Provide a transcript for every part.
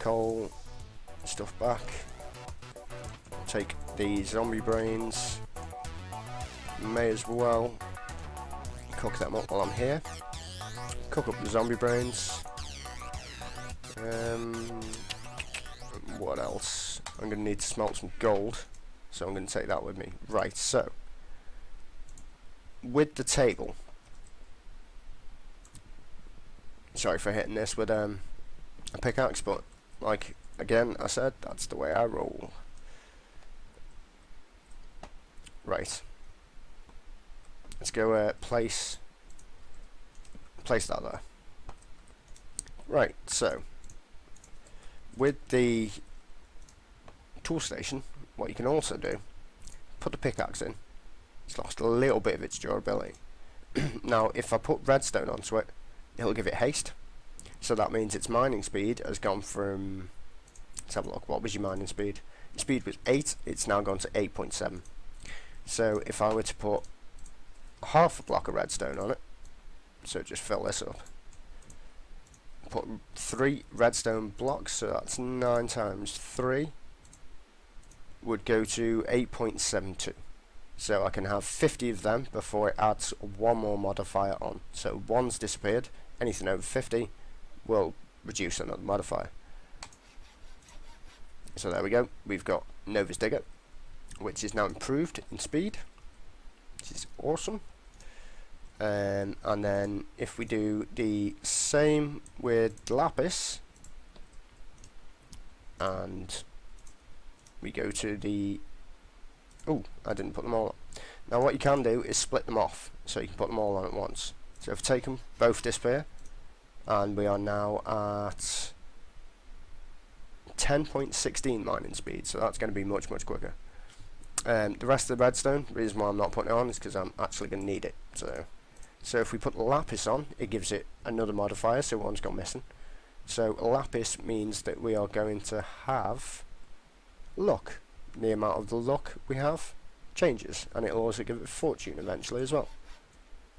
coal stuff back. Take the zombie brains. May as well cook them up while I'm here. Cook up the zombie brains. What else? I'm going to need to smelt some gold, so I'm going to take that with me. Right, so with the table, sorry for hitting this with a pickaxe, but like again I said, that's the way I roll. Right, let's go place that there. Right, so with the tool station, what you can also do, put the pickaxe in. It's lost a little bit of its durability. Now if I put redstone onto it, it'll give it haste, so that means its mining speed has gone from, let's have a look, what was your mining speed? Your speed was 8, it's now gone to 8.7. so if I were to put half a block of redstone on it, so just fill this up, put 3 redstone blocks, so that's 9 times 3 would go to 8.72. So I can have 50 of them before it adds one more modifier on. So one's disappeared, anything over 50 will reduce another modifier. So there we go, we've got Nova's Digger, which is now improved in speed, which is awesome. And then if we do the same with Lapis, and we go to the, oh, I didn't put them all on. Now what you can do is split them off, so you can put them all on at once. So if I take them, both disappear, and we are now at 10.16 mining speed, so that's going to be much quicker. The rest of the redstone, the reason why I'm not putting it on is because I'm actually going to need it. So if we put the lapis on, it gives it another modifier, so one's gone missing. So lapis means that we are going to have luck. The amount of the luck we have changes, and it'll also give it fortune eventually as well.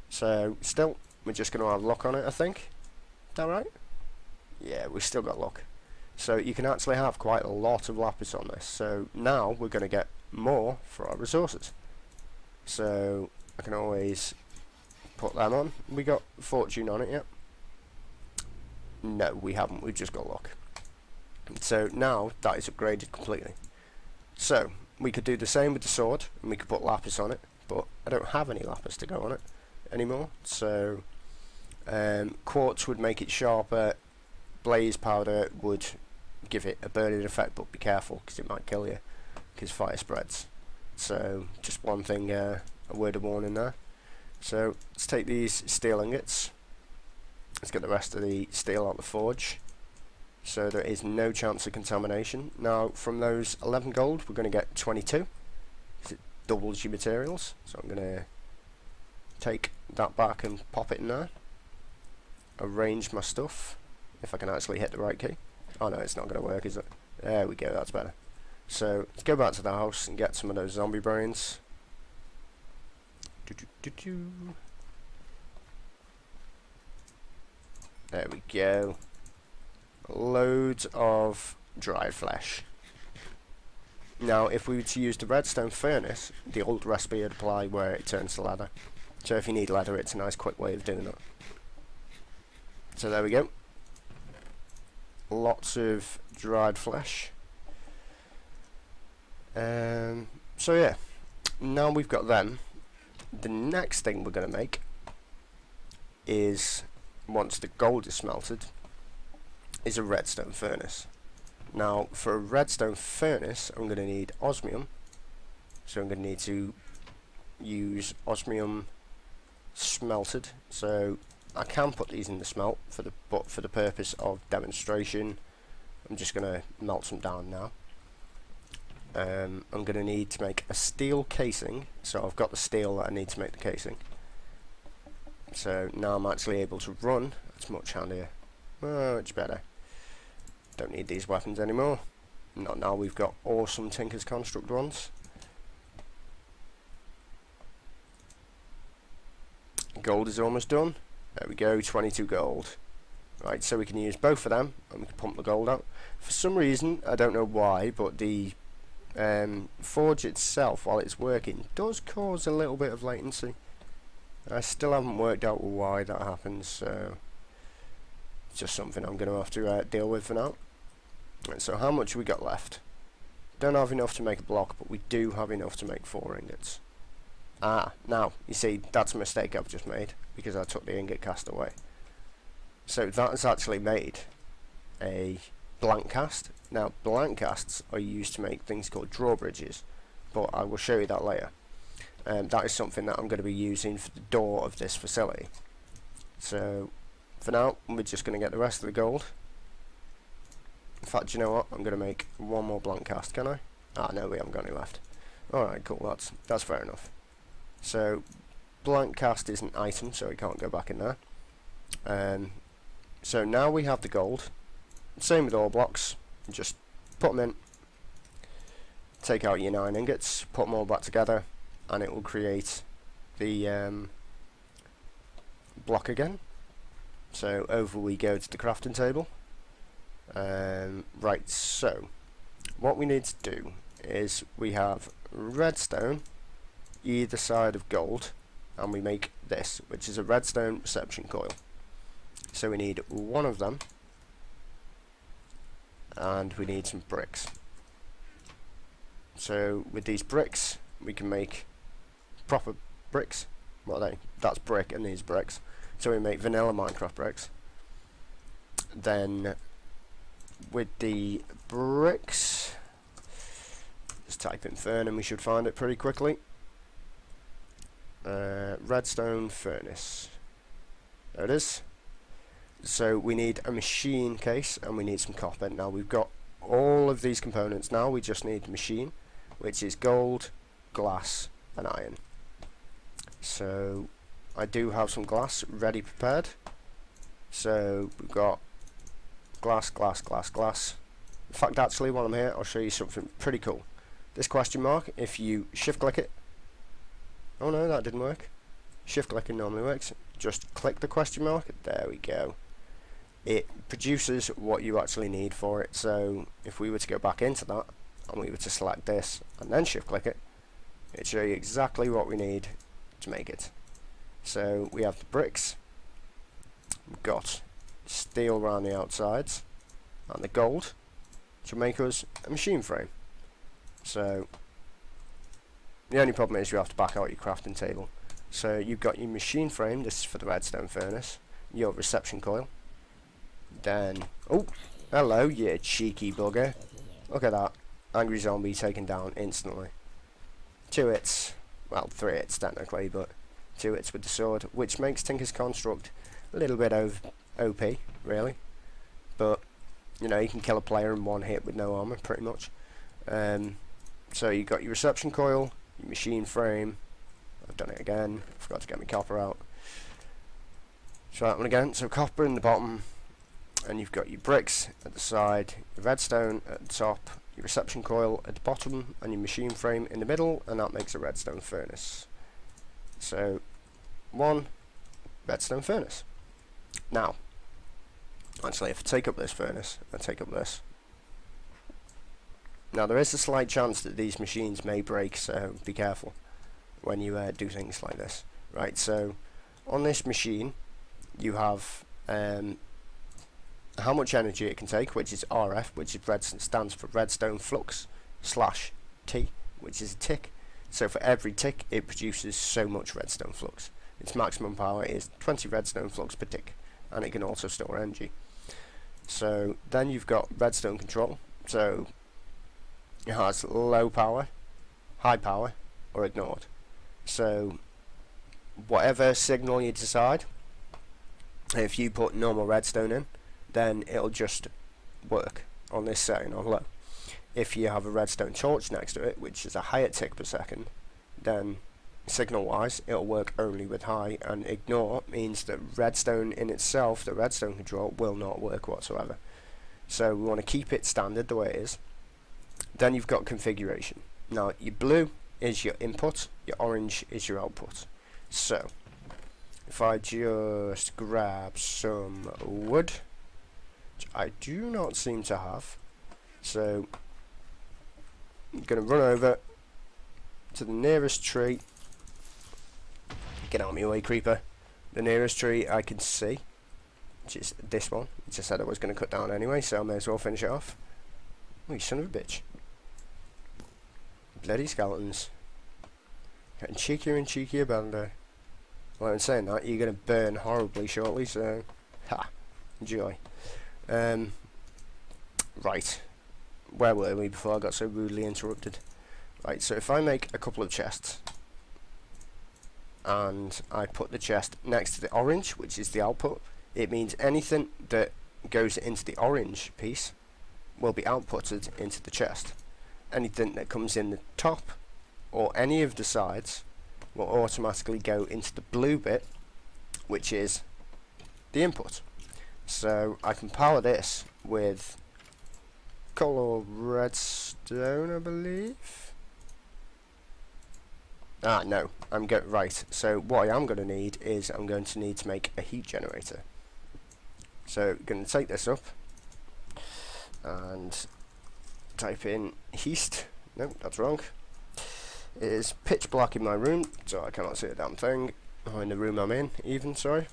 So still, we're just going to have luck on it, I think. Is that right? Yeah, we've still got luck. So you can actually have quite a lot of lapis on this. So now we're going to get more for our resources. So I can always put them on. We got fortune on it yet? No, we haven't. We've just got luck. So now that is upgraded completely. So we could do the same with the sword, and we could put lapis on it, but I don't have any lapis to go on it anymore. So quartz would make it sharper. Blaze powder would give it a burning effect, but be careful because it might kill you because fire spreads. So just one thing, a word of warning there. So let's take these steel ingots. Let's get the rest of the steel out the forge, so there is no chance of contamination. Now from those 11 gold we're going to get 22 because it doubles your materials. So I'm going to take that back and pop it in there. Arrange my stuff, if I can actually hit the right key. Oh no, it's not going to work, is it? There we go, that's better. So let's go back to the house and get some of those zombie brains. There we go. Loads of dried flesh. Now if we were to use the redstone furnace, the old recipe would apply where it turns to leather. So if you need leather, it's a nice quick way of doing that. So there we go. Lots of dried flesh. So yeah, now we've got them. The next thing we're going to make is, once the gold is smelted, is a redstone furnace. Now for a redstone furnace I'm going to need osmium, so I'm going to need to use osmium smelted. So I can put these in the smelt but for the purpose of demonstration I'm just going to melt some down now. I'm going to need to make a steel casing, so I've got the steel that I need to make the casing. So now I'm actually able to run. That's much handier, much better. Don't need these weapons anymore. Not now we've got awesome Tinker's Construct ones. Gold is almost done. There we go, 22 gold. right? So we can use both of them and we can pump the gold out. For some reason, I don't know why, but the forge itself, while it's working, does cause a little bit of latency. I still haven't worked out why that happens, so it's just something I'm going to have to deal with for now. Right, so how much have we got left? Don't have enough to make a block, but we do have enough to make 4 ingots. Now, you see, that's a mistake I've just made, because I took the ingot cast away. So that has actually made a blank cast. Now, blank casts are used to make things called drawbridges, but I will show you that later. That is something that I'm going to be using for the door of this facility. So, for now, we're just going to get the rest of the gold. In fact, you know what? I'm going to make one more blank cast, can I? No, we haven't got any left. Alright, cool, that's fair enough. So, blank cast is an item, so we can't go back in there. So now we have the gold. Same with ore blocks. Just put them in. Take out your 9 ingots, put them all back together, and it will create the block again. So over we go to the crafting table. Right, so what we need to do is we have redstone either side of gold, and we make this, which is a redstone reception coil. So we need one of them, and we need some bricks. So with these bricks we can make proper bricks. What are they? That's brick and these bricks. So we make vanilla Minecraft bricks. Then with the bricks, just type in fern and we should find it pretty quickly. Redstone furnace. There it is. So we need a machine case and we need some copper. Now we've got all of these components. Now we just need the machine, which is gold, glass and iron. So I do have some glass ready prepared. So we've got glass, glass, glass, glass. In fact, actually, while I'm here, I'll show you something pretty cool. This question mark, if you shift click it. Oh no, that didn't work. Shift clicking normally works. Just click the question mark. There we go. It produces what you actually need for it. So if we were to go back into that and we were to select this and then shift click it, it'd show you exactly what we need to make it. So we have the bricks, we've got steel around the outsides, and the gold to make us a machine frame. So the only problem is you have to back out your crafting table. So you've got your machine frame, this is for the redstone furnace, your reception coil, then, oh, hello you cheeky bugger, look at that, angry zombie taken down instantly. 2 hits, well 3 hits technically, but 2 hits with the sword, which makes Tinker's Construct a little bit OP, really, but you know, you can kill a player in 1 hit with no armor, pretty much. So you've got your reception coil, your machine frame. I've done it again, forgot to get my copper out. Try that one again. So copper in the bottom, and you've got your bricks at the side, your redstone at the top, your reception coil at the bottom, and your machine frame in the middle, and that makes a redstone furnace. So 1 redstone furnace. Now, actually, if I take up this furnace, I take up this. Now there is a slight chance that these machines may break, so be careful when you do things like this. Right, so on this machine you have how much energy it can take, which is RF, which is stands for redstone flux / T, which is a tick. So for every tick it produces so much redstone flux. Its maximum power is 20 redstone flux per tick, and it can also store energy. So then you've got redstone control, so it has low power, high power, or ignored. So whatever signal you decide, if you put normal redstone in, then it'll just work on this setting on low. If you have a redstone torch next to it, which is a higher tick per second, then signal wise it'll work only with high, and ignore means that redstone in itself, the redstone control, will not work whatsoever. So we want to keep it standard the way it is. Then you've got configuration. Now your blue is your input, your orange is your output. So if I just grab some wood, which I do not seem to have. So I'm going to run over to the nearest tree. Get out of my way, creeper. The nearest tree I can see, which is this one, which I said I was going to cut down anyway, so I may as well finish it off. Oh, you son of a bitch. Bloody skeletons. Getting cheekier and cheekier by the day. Well, in saying that, you're going to burn horribly shortly, so ha, enjoy. Right, where were we before I got so rudely interrupted? Right, so if I make a couple of chests, and I put the chest next to the orange, which is the output, it means anything that goes into the orange piece will be outputted into the chest. Anything that comes in the top or any of the sides will automatically go into the blue bit, which is the input. So I can power this with coal or redstone, I believe. Ah, no, right. So what I am going to need is I'm going to need to make a heat generator. So I'm going to take this up and type in heat. No, that's wrong. It is pitch black in my room, so I cannot see a damn thing. Or in the room I'm in, even, sorry.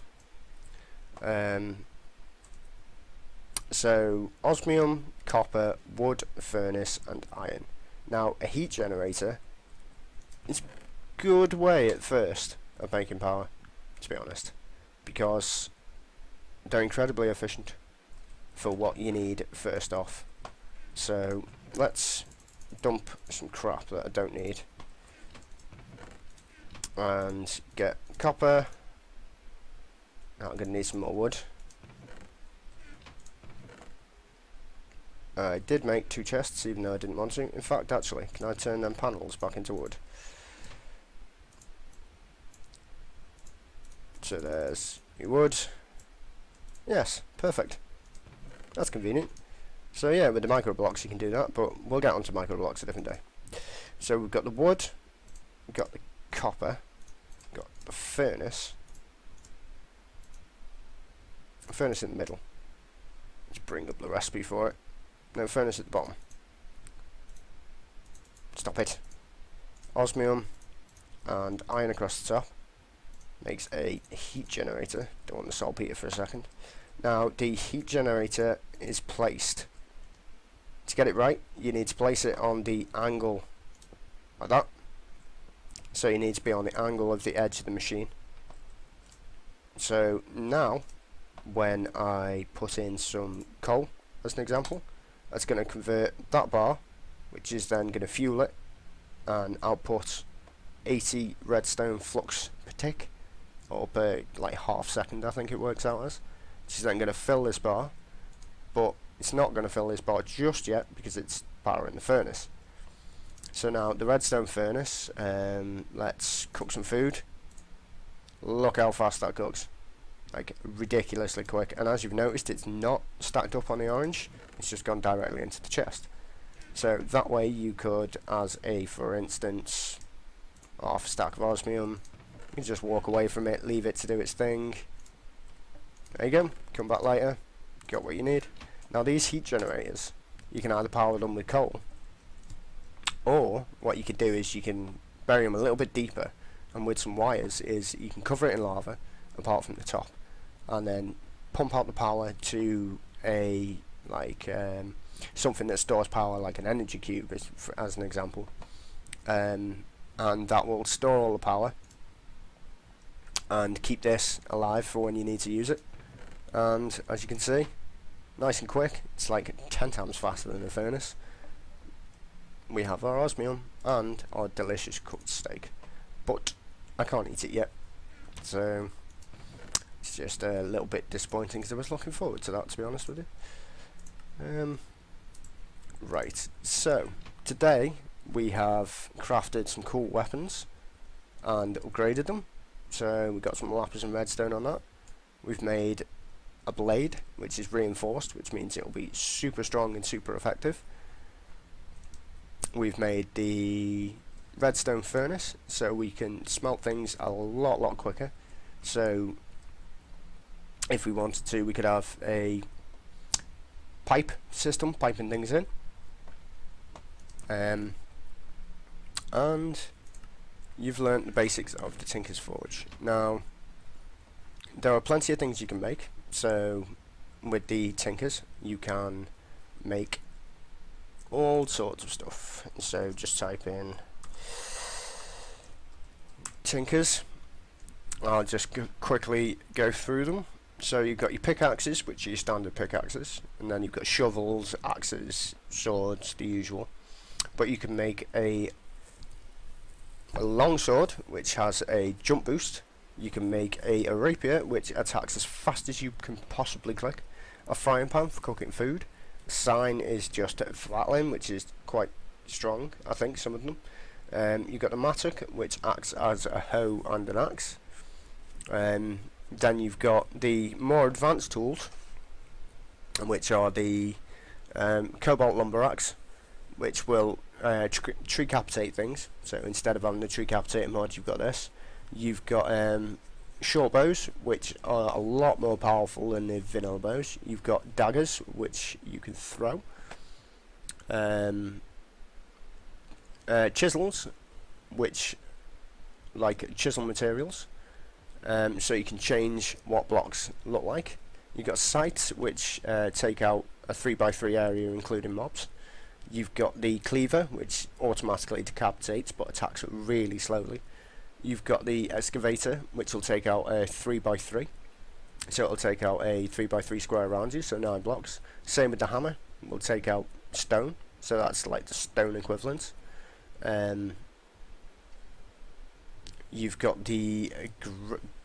So osmium, copper, wood, furnace, and iron. Now, a heat generator is a good way at first of making power, to be honest, because they're incredibly efficient for what you need first off. So let's dump some crap that I don't need and get copper. Now I'm going to need some more wood. I did make 2 chests even though I didn't want to. In fact, actually, can I turn them panels back into wood? So there's your wood. Yes, perfect. That's convenient. So yeah, with the micro blocks you can do that, but we'll get onto micro blocks a different day. So we've got the wood, we've got the copper, we've got the furnace. Furnace in the middle. Let's bring up the recipe for it. No, furnace at the bottom. Stop it. Osmium and iron across the top makes a heat generator. Don't want the saltpeter for a second. Now the heat generator is placed. To get it right, you need to place it on the angle like that. So you need to be on the angle of the edge of the machine. So now, when I put in some coal, as an example, that's going to convert that bar, which is then going to fuel it and output 80 redstone flux per tick, or per like half second I think it works out as, which is then going to fill this bar, but it's not going to fill this bar just yet because it's powering the furnace. So now the redstone furnace, let's cook some food. Look how fast that cooks, like ridiculously quick, and as you've noticed it's not stacked up on the orange, it's just gone directly into the chest. So that way you could, as a, for instance, half a stack of osmium, you can just walk away from it, leave it to do its thing. There you go, come back later, got what you need. Now these heat generators, you can either power them with coal, or what you could do is you can bury them a little bit deeper, and with some wires is you can cover it in lava apart from the top, and then pump out the power to a something that stores power, like an energy cube as an example, and that will store all the power and keep this alive for when you need to use it. And as you can see, nice and quick, it's like 10 times faster than the furnace. We have our osmium and our delicious cooked steak, but I can't eat it yet, so it's just a little bit disappointing because I was looking forward to that, to be honest with you. Right, so today we have crafted some cool weapons and upgraded them. So we got some lapis and redstone on that. We've made a blade which is reinforced, which means it will be super strong and super effective. We've made the redstone furnace so we can smelt things a lot quicker. So if we wanted to, we could have a pipe system, piping things in. And you've learnt the basics of the Tinker's Forge. Now, there are plenty of things you can make. So, with the Tinkers, you can make all sorts of stuff. So, just type in Tinkers. I'll just quickly go through them. So, you've got your pickaxes, which are your standard pickaxes, and then you've got shovels, axes, swords, the usual. But you can make a long sword, which has a jump boost. You can make a rapier, which attacks as fast as you can possibly click. A frying pan for cooking food. A sign is just a flatline, which is quite strong, I think, some of them. You've got the mattock, which acts as a hoe and an axe. Then you've got the more advanced tools, which are the cobalt lumber axe, which will tree capitate things. So instead of having the tree capitating mod, you've got this. You've got short bows, which are a lot more powerful than the vanilla bows. You've got daggers, which you can throw. Chisels, which like chisel materials. So you can change what blocks look like. You've got sights, which take out a 3x3 area, including mobs. You've got the cleaver, which automatically decapitates but attacks really slowly. You've got the excavator, which will take out a 3x3. So it'll take out a 3x3 square around you, so 9 blocks. Same with the hammer, will take out stone, so that's like the stone equivalent. You've got the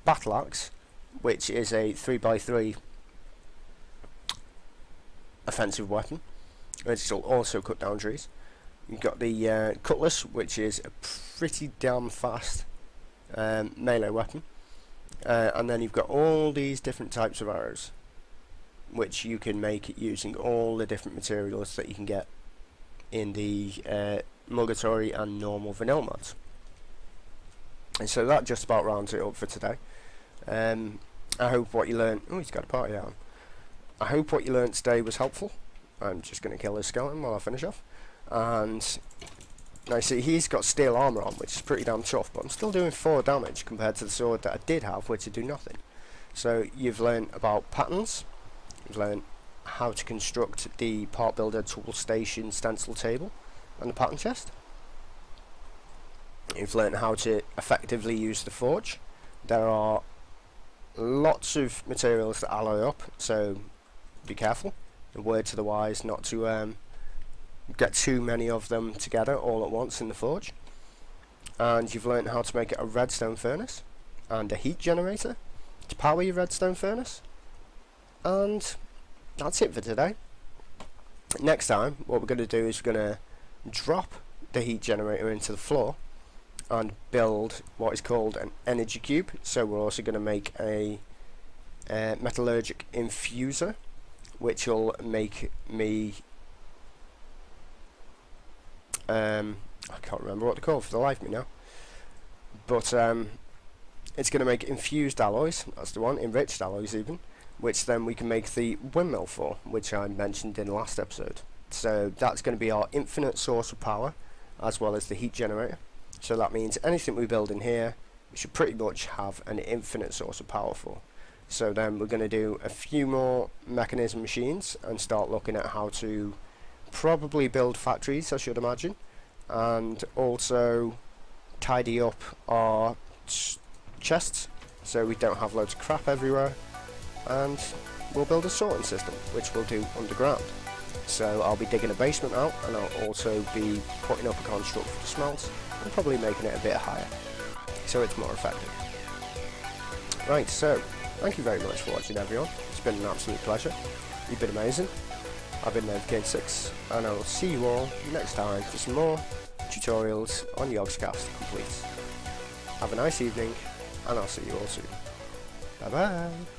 battle axe, which is a 3x3 offensive weapon. It will also cut down trees. You've got the cutlass, which is a pretty damn fast melee weapon. And then you've got all these different types of arrows, which you can make using all the different materials that you can get in the Mulgatory and normal vanilla mods. And so that just about rounds it up for today. I hope what you learned... Oh, he's got a party on. I hope what you learned today was helpful. I'm just going to kill this skeleton while I finish off. And now see, he's got steel armour on, which is pretty damn tough, but I'm still doing 4 damage compared to the sword that I did have, which would do nothing. So you've learned about patterns. You've learned how to construct the part builder tool station stencil table and the pattern chest. You've learned how to effectively use the forge. There are lots of materials that alloy up, so be careful. A word to the wise not to get too many of them together all at once in the forge. And you've learned how to make a redstone furnace and a heat generator to power your redstone furnace. And that's it for today. Next time what we're going to do is we're going to drop the heat generator into the floor and build what is called an energy cube. So we're also going to make a metallurgic infuser, which will make me I can't remember what they're called for the life of me now, but it's going to make infused alloys, that's the one, enriched alloys even, which then we can make the windmill for, which I mentioned in the last episode. So that's going to be our infinite source of power, as well as the heat generator. So that means anything we build in here, we should pretty much have an infinite source of power for. So then we're going to do a few more mechanism machines and start looking at how to probably build factories, I should imagine, and also tidy up our chests so we don't have loads of crap everywhere, and we'll build a sorting system which we'll do underground. So I'll be digging a basement out, and I'll also be putting up a construct for the smelts and probably making it a bit higher so it's more effective. Right, so thank you very much for watching, everyone. It's been an absolute pleasure. You've been amazing. I've been Game6, and I will see you all next time for some more tutorials on yogscast complete. Have a nice evening, and I'll see you all soon. Bye bye.